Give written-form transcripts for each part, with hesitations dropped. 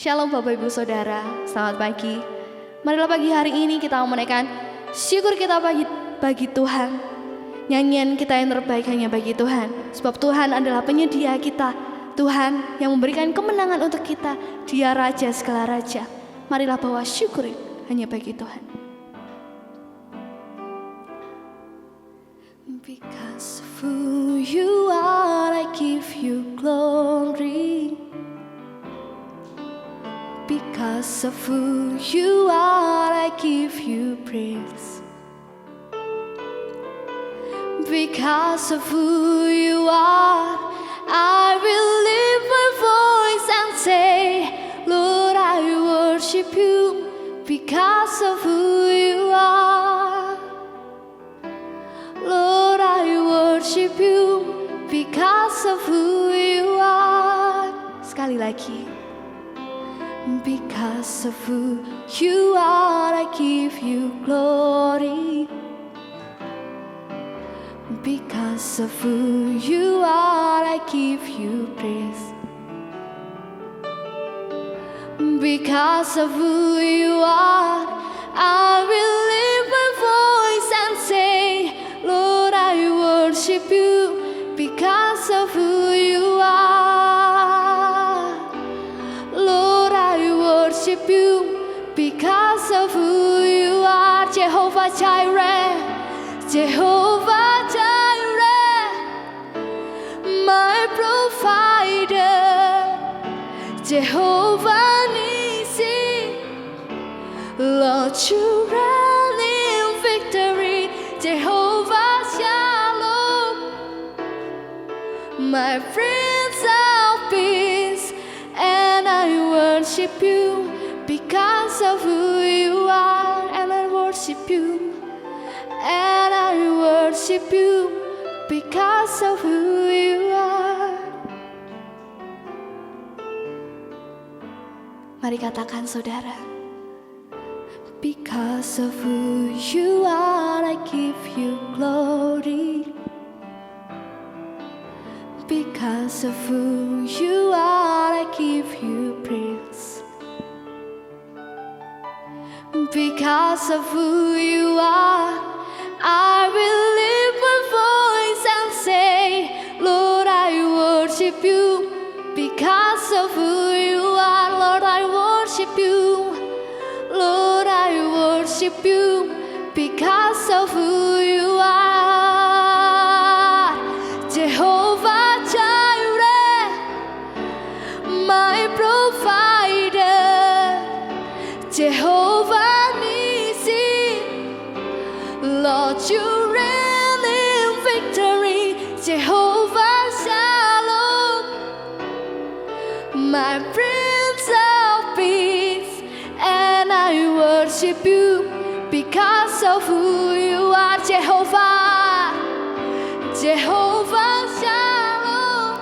Shalom Bapak Ibu Saudara, selamat pagi. Marilah pagi hari ini kita menaikkan syukur kita bagi Tuhan. Nyanyian kita yang terbaik hanya bagi Tuhan. Sebab Tuhan adalah penyedia kita. Tuhan yang memberikan kemenangan untuk kita. Dia Raja segala Raja. Marilah bawa syukur hanya bagi Tuhan. Because of who you are, I give you glory. Because of who you are, I give you praise. Because of who you are, I will lift my voice and say, Lord, I worship you. Because of who you are, Lord, I worship you. Because of who you are. Sekali lagi. Because of who you are, I give you glory. Because of who you are, I give you praise. Because of who you are, I will lift my voice and say, Lord, I worship you. Because of who you are, Lord, I worship you. Because of who you are, Jehovah Jireh, Jehovah Jireh, my provider, Jehovah Nissi, Lord, you reign in victory, Jehovah Shalom, my Prince of Peace, and I worship you because of who you are, and I worship you, and I worship you because of who you are. Mari katakan saudara. Because of who you are, I give you glory. Because of who you are, I give you praise. Because of who you are, I will lift my voice and say, Lord, I worship you. Because of who you are, Lord, I worship you. Lord, I worship you. Because of who you are, Jehovah Jireh, my provider, Jehovah Nissi, Lord, you reign in victory, Jehovah Shalom, my Prince of Peace, and I worship you because of who you are, Jehovah, Jehovah Shalom,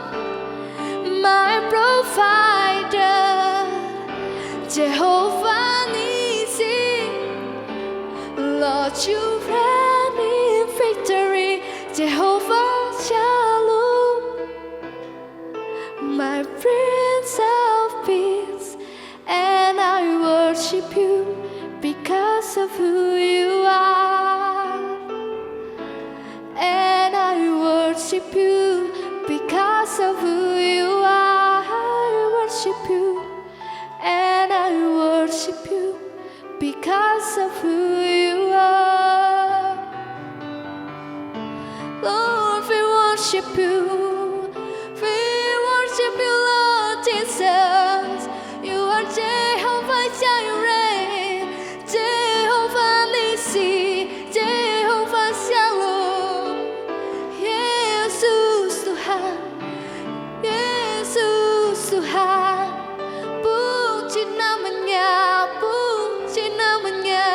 my provider, Jehovah Nissi, Lord, you reign in victory, Jehovah Shalom, my Prince of Peace, and I worship you because of who you are, and I worship you because of who you are. I worship you, and I worship you because of who you are. Lord, we worship you. We worship you, Lord Jesus. You are Jehovah Jireh, Jehovah Nissi, Jehovah Shalom. Yesus Tuhan, Yesus Tuhan. Puji namanya, puji namanya.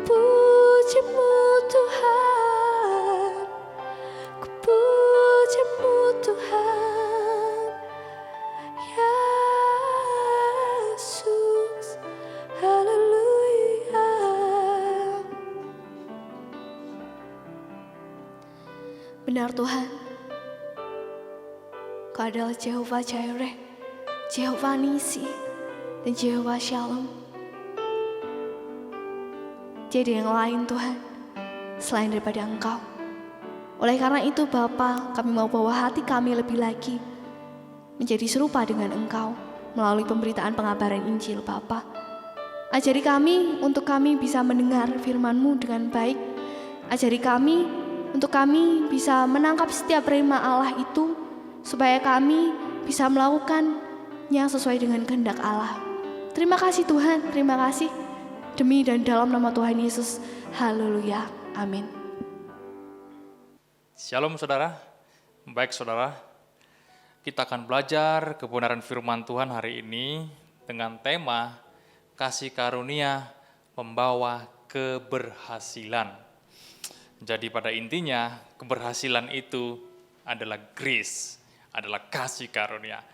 Pujimu Tuhan, ku pujimu Tuhan. Yesus, haleluya. Benar Tuhan, Kau adalah Jehovah Jireh, Jehovah Nisi, dan Jehovah Shalom. Tiada yang lain Tuhan, selain daripada Engkau. Oleh karena itu Bapa, kami mau bawa hati kami lebih lagi menjadi serupa dengan Engkau melalui pemberitaan pengabaran Injil Bapa. Ajari kami untuk kami bisa mendengar firman-Mu dengan baik. Ajari kami untuk kami bisa menangkap setiap rema Allah itu, supaya kami bisa melakukan yang sesuai dengan kehendak Allah. Terima kasih Tuhan, terima kasih. Demi dan dalam nama Tuhan Yesus, haleluya, amin. Shalom saudara, baik saudara, kita akan belajar kebenaran firman Tuhan hari ini dengan tema kasih karunia membawa keberhasilan. Jadi pada intinya keberhasilan itu adalah grace, adalah kasih karunia.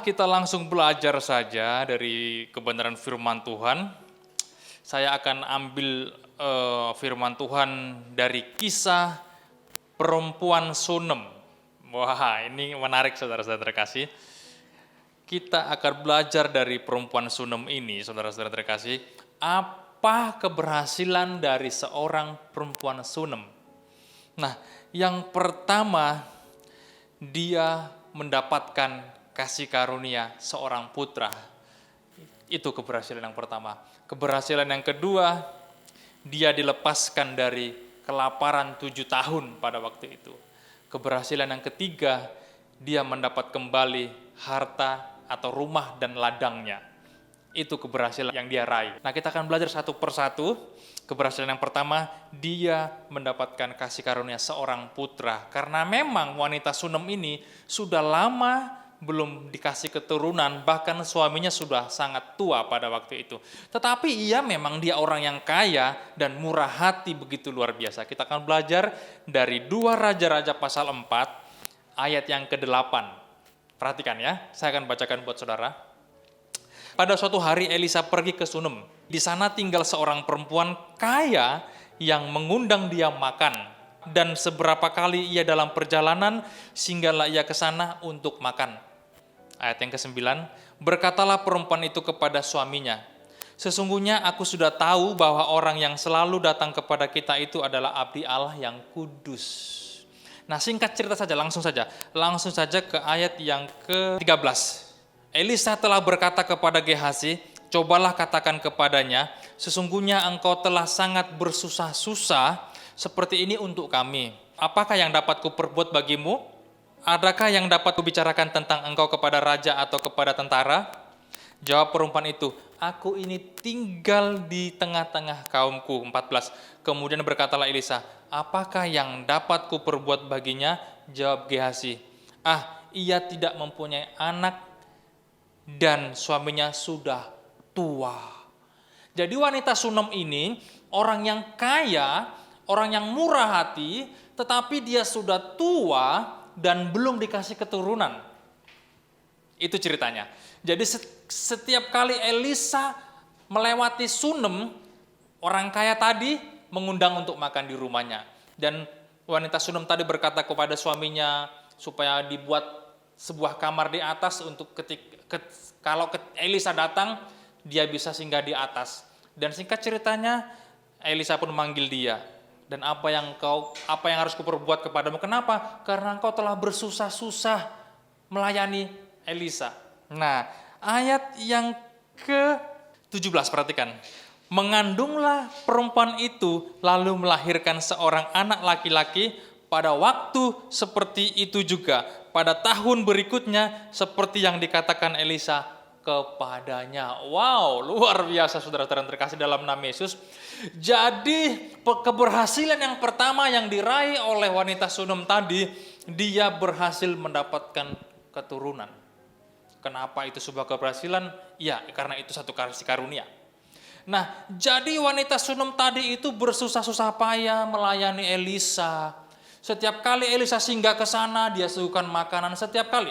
Kita langsung belajar saja dari kebenaran firman Tuhan. Saya akan ambil firman Tuhan dari kisah perempuan Sunem. Wah, ini menarik saudara-saudara terkasih. Kita akan belajar dari perempuan Sunem ini, saudara-saudara terkasih, apa keberhasilan dari seorang perempuan Sunem. Nah, yang pertama, dia mendapatkan kasih karunia seorang putra. Itu keberhasilan yang pertama. Keberhasilan yang kedua, dia dilepaskan dari kelaparan 7 tahun pada waktu itu. Keberhasilan yang ketiga, dia mendapat kembali harta atau rumah dan ladangnya. Itu keberhasilan yang dia raih. Nah, kita akan belajar satu persatu. Keberhasilan yang pertama, dia mendapatkan kasih karunia seorang putra. Karena memang wanita Sunem ini sudah lama belum dikasih keturunan, bahkan suaminya sudah sangat tua pada waktu itu. Tetapi memang dia orang yang kaya dan murah hati begitu luar biasa. Kita akan belajar dari 2 Raja-Raja pasal 4, ayat yang ke-8. Perhatikan ya, saya akan bacakan buat saudara. Pada suatu hari Elisa pergi ke Sunem. Di sana tinggal seorang perempuan kaya yang mengundang dia makan. Dan seberapa kali ia dalam perjalanan, singgahlah ia ke sana untuk makan. Ayat yang ke-9, berkatalah perempuan itu kepada suaminya, sesungguhnya aku sudah tahu bahwa orang yang selalu datang kepada kita itu adalah abdi Allah yang kudus. Nah, singkat cerita saja, langsung saja ke ayat yang ke-13. Elisa telah berkata kepada Gehazi, cobalah katakan kepadanya, sesungguhnya engkau telah sangat bersusah-susah seperti ini untuk kami. Apakah yang dapat kuperbuat bagimu? Adakah yang dapat kubicarakan tentang engkau kepada raja atau kepada tentara? Jawab perempuan itu, aku ini tinggal di tengah-tengah kaumku. 14. Kemudian berkatalah Elisa, apakah yang dapat kuperbuat baginya? Jawab Gehazi, ia tidak mempunyai anak dan suaminya sudah tua. Jadi wanita Sunem ini orang yang kaya, orang yang murah hati, tetapi dia sudah tua dan belum dikasih keturunan. Itu ceritanya. Jadi setiap kali Elisa melewati Sunem, orang kaya tadi mengundang untuk makan di rumahnya. Dan wanita Sunem tadi berkata kepada suaminya supaya dibuat sebuah kamar di atas untuk kalau Elisa datang, dia bisa singgah di atas. Dan singkat ceritanya, Elisa pun memanggil dia. Dan apa yang harus kuperbuat kepadamu? Kenapa? Karena engkau telah bersusah-susah melayani Elisa. Nah, ayat yang ke-17, perhatikan. Mengandunglah perempuan itu lalu melahirkan seorang anak laki-laki. Pada waktu seperti itu juga, pada tahun berikutnya seperti yang dikatakan Elisa kepadanya. Wow, luar biasa saudara-saudara terkasih dalam nama Yesus. Jadi keberhasilan yang pertama yang diraih oleh wanita Sunem tadi, dia berhasil mendapatkan keturunan. Kenapa itu sebuah keberhasilan? Ya, karena itu satu kasih karunia. Nah, jadi wanita Sunem tadi itu bersusah-susah payah melayani Elisa. Setiap kali Elisa singgah ke sana, dia suguhkan makanan setiap kali.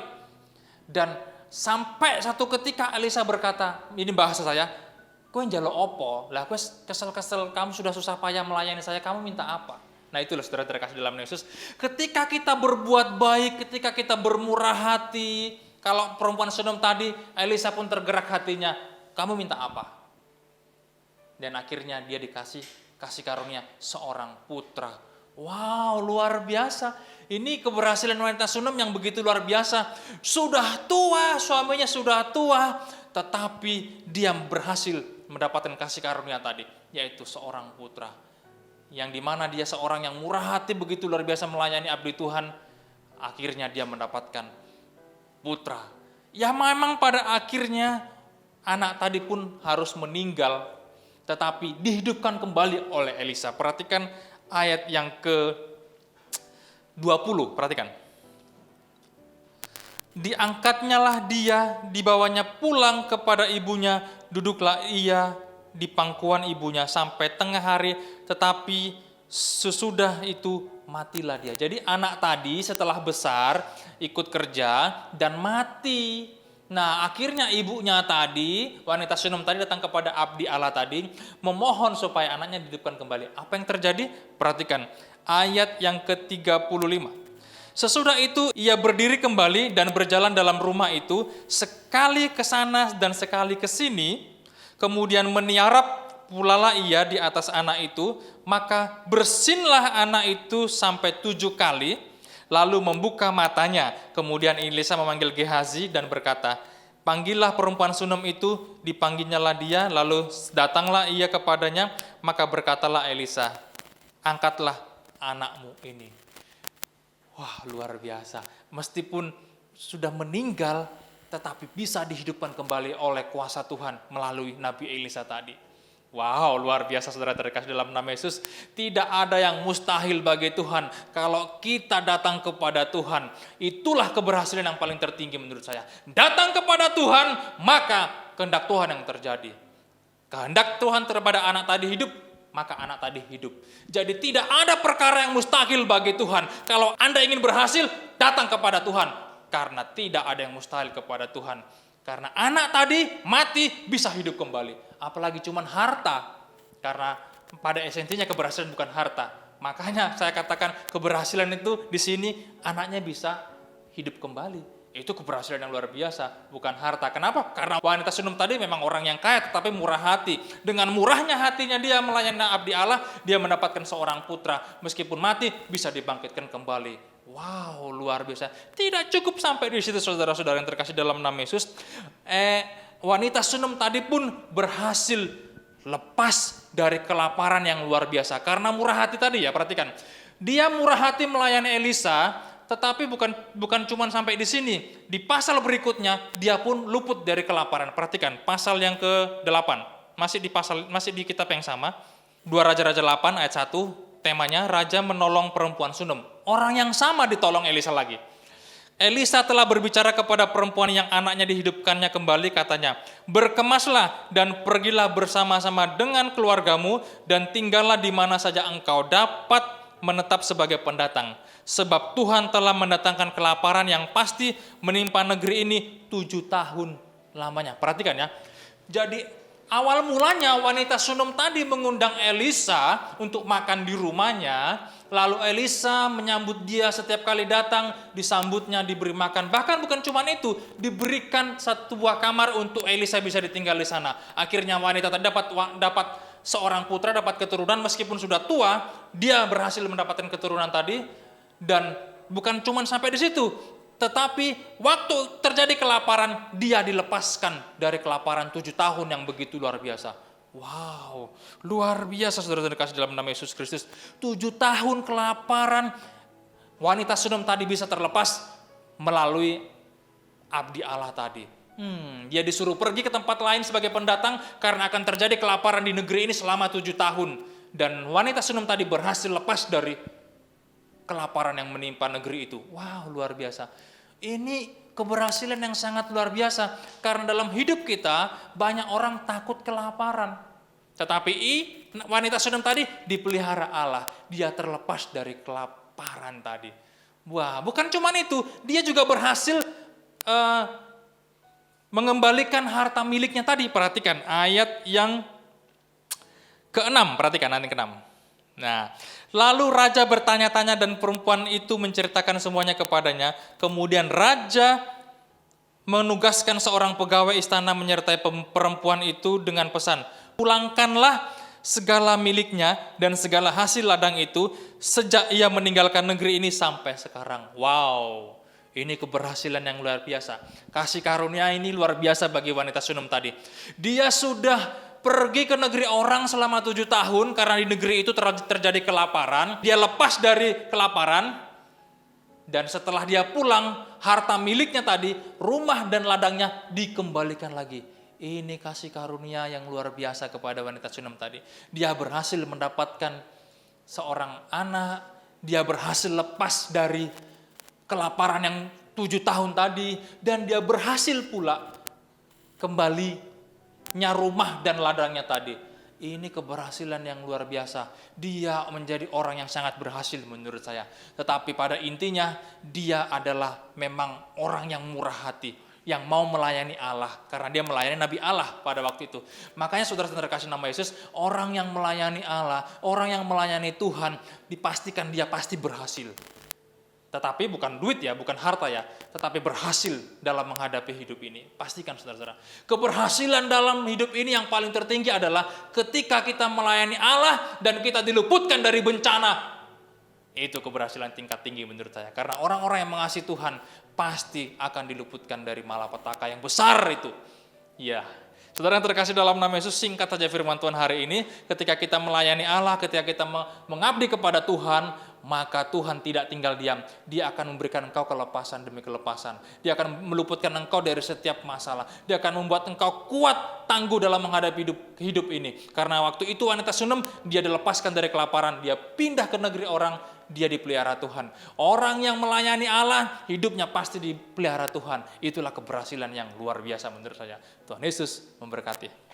Dan sampai satu ketika Elisa berkata, ini bahasa saya, kowe njaluk opo? Lah kowe kesel-kesel, kamu sudah susah payah melayani saya, kamu minta apa? Nah itulah saudara terkasih dalam Yesus. Ketika kita berbuat baik, ketika kita bermurah hati, Kalau perempuan Sodom tadi, Elisa pun tergerak hatinya, kamu minta apa? Dan akhirnya dia kasih karunia seorang putra. Wow, luar biasa. Ini keberhasilan wanita Sodom yang begitu luar biasa. Sudah tua, suaminya sudah tua, tetapi dia berhasil mendapatkan kasih karunia tadi, yaitu seorang putra. Yang dimana dia seorang yang murah hati begitu luar biasa melayani abdi Tuhan, akhirnya dia mendapatkan putra. Ya memang pada akhirnya anak tadi pun harus meninggal, tetapi dihidupkan kembali oleh Elisa. Perhatikan ayat yang ke-20, perhatikan. Diangkatnyalah dia, dibawanya pulang kepada ibunya, duduklah ia di pangkuan ibunya sampai tengah hari, tetapi sesudah itu matilah dia. Jadi anak tadi setelah besar ikut kerja dan mati. Nah akhirnya ibunya tadi, wanita Sodom tadi datang kepada abdi Allah tadi, memohon supaya anaknya dihidupkan kembali. Apa yang terjadi? Perhatikan ayat yang ke-35. Sesudah itu ia berdiri kembali dan berjalan dalam rumah itu, sekali ke sana dan sekali ke sini, kemudian meniarap pulalah ia di atas anak itu, maka bersinlah anak itu sampai 7 kali, lalu membuka matanya. Kemudian Elisa memanggil Gehazi dan berkata, panggillah perempuan Sodom itu, dipanggilnyalah dia, lalu datanglah ia kepadanya, maka berkatalah Elisa, angkatlah anakmu ini. Wah, luar biasa. Meskipun sudah meninggal, tetapi bisa dihidupkan kembali oleh kuasa Tuhan melalui Nabi Elisa tadi. Wow, luar biasa saudara terkasih dalam nama Yesus. Tidak ada yang mustahil bagi Tuhan. Kalau kita datang kepada Tuhan, itulah keberhasilan yang paling tertinggi menurut saya. Datang kepada Tuhan, maka kehendak Tuhan yang terjadi. Kehendak Tuhan terhadap anak tadi hidup, maka anak tadi hidup. Jadi tidak ada perkara yang mustahil bagi Tuhan. Kalau Anda ingin berhasil, datang kepada Tuhan. Karena tidak ada yang mustahil kepada Tuhan. Karena anak tadi mati bisa hidup kembali. Apalagi cuman harta. Karena pada esensinya keberhasilan bukan harta. Makanya saya katakan keberhasilan itu di sini anaknya bisa hidup kembali. Itu keberhasilan yang luar biasa, bukan harta. Kenapa? Karena wanita Sodom tadi memang orang yang kaya tetapi murah hati. Dengan murahnya hatinya dia melayani abdi Allah, dia mendapatkan seorang putra. Meskipun mati bisa dibangkitkan kembali. Wow, luar biasa. Tidak cukup sampai di situ saudara-saudara yang terkasih dalam nama Yesus. Wanita Sodom tadi pun berhasil lepas dari kelaparan yang luar biasa. Karena murah hati tadi ya, perhatikan. Dia murah hati melayani Elisa, tetapi bukan cuma sampai di sini. Di pasal berikutnya dia pun luput dari kelaparan. Perhatikan pasal yang ke-8. Masih di kitab yang sama. 2 Raja-Raja 8 ayat 1, temanya raja menolong perempuan Sodom. Orang yang sama ditolong Elisa lagi. Elisa telah berbicara kepada perempuan yang anaknya dihidupkannya kembali, katanya, berkemaslah dan pergilah bersama-sama dengan keluargamu dan tinggallah di mana saja engkau dapat menetap sebagai pendatang. Sebab Tuhan telah mendatangkan kelaparan yang pasti menimpa negeri ini 7 tahun lamanya. Perhatikan ya. Jadi awal mulanya wanita Sodom tadi mengundang Elisa untuk makan di rumahnya. Lalu Elisa menyambut dia setiap kali datang, disambutnya, diberi makan. Bahkan bukan cuma itu, diberikan satu buah kamar untuk Elisa bisa ditinggal di sana. Akhirnya wanita tadi dapat seorang putra, dapat keturunan meskipun sudah tua, dia berhasil mendapatkan keturunan tadi. Dan bukan cuma sampai di situ, tetapi waktu terjadi kelaparan, dia dilepaskan dari kelaparan 7 tahun yang begitu luar biasa. Wow, luar biasa saudara terkasih dalam nama Yesus Kristus. 7 tahun kelaparan, wanita Sodom tadi bisa terlepas melalui abdi Allah tadi. Dia disuruh pergi ke tempat lain sebagai pendatang karena akan terjadi kelaparan di negeri ini selama 7 tahun. Dan wanita Sodom tadi berhasil lepas dari kelaparan yang menimpa negeri itu. Wow, luar biasa. Ini keberhasilan yang sangat luar biasa. Karena dalam hidup kita, banyak orang takut kelaparan. Tetapi wanita Sodom tadi dipelihara Allah. Dia terlepas dari kelaparan tadi. Wah, bukan cuma itu. Dia juga berhasil mengembalikan harta miliknya tadi. Perhatikan ayat yang ke-6. Perhatikan ayat yang ke-6. Nah, lalu raja bertanya-tanya dan perempuan itu menceritakan semuanya kepadanya. Kemudian raja menugaskan seorang pegawai istana menyertai perempuan itu dengan pesan, pulangkanlah segala miliknya dan segala hasil ladang itu sejak ia meninggalkan negeri ini sampai sekarang. Wow, ini keberhasilan yang luar biasa. Kasih karunia ini luar biasa bagi wanita Sunem tadi. Dia sudah pergi ke negeri orang selama 7 tahun karena di negeri itu terjadi kelaparan. Dia lepas dari kelaparan. Dan setelah dia pulang, harta miliknya tadi, rumah dan ladangnya dikembalikan lagi. Ini kasih karunia yang luar biasa kepada wanita Sunem tadi. Dia berhasil mendapatkan seorang anak, dia berhasil lepas dari kelaparan yang 7 tahun tadi, dan dia berhasil pula kembalinya rumah dan ladangnya tadi. Ini keberhasilan yang luar biasa. Dia menjadi orang yang sangat berhasil menurut saya. Tetapi pada intinya dia adalah memang orang yang murah hati, yang mau melayani Allah karena dia melayani Nabi Allah pada waktu itu. Makanya saudara-saudara kasih nama Yesus, orang yang melayani Allah, orang yang melayani Tuhan, dipastikan dia pasti berhasil. Tetapi bukan duit ya, bukan harta ya, tetapi berhasil dalam menghadapi hidup ini. Pastikan saudara-saudara. Keberhasilan dalam hidup ini yang paling tertinggi adalah ketika kita melayani Allah dan kita diluputkan dari bencana. Itu keberhasilan tingkat tinggi menurut saya. Karena orang-orang yang mengasihi Tuhan pasti akan diluputkan dari malapetaka yang besar itu. Ya, saudara yang terkasih dalam nama Yesus, singkat saja firman Tuhan hari ini. Ketika kita melayani Allah, ketika kita mengabdi kepada Tuhan, maka Tuhan tidak tinggal diam. Dia akan memberikan engkau kelepasan demi kelepasan. Dia akan meluputkan engkau dari setiap masalah. Dia akan membuat engkau kuat, tangguh dalam menghadapi hidup ini. Karena waktu itu wanita Sunem, dia dilepaskan dari kelaparan. Dia pindah ke negeri orang, dia dipelihara Tuhan. Orang yang melayani Allah, hidupnya pasti dipelihara Tuhan. Itulah keberhasilan yang luar biasa menurut saya. Tuhan Yesus memberkati.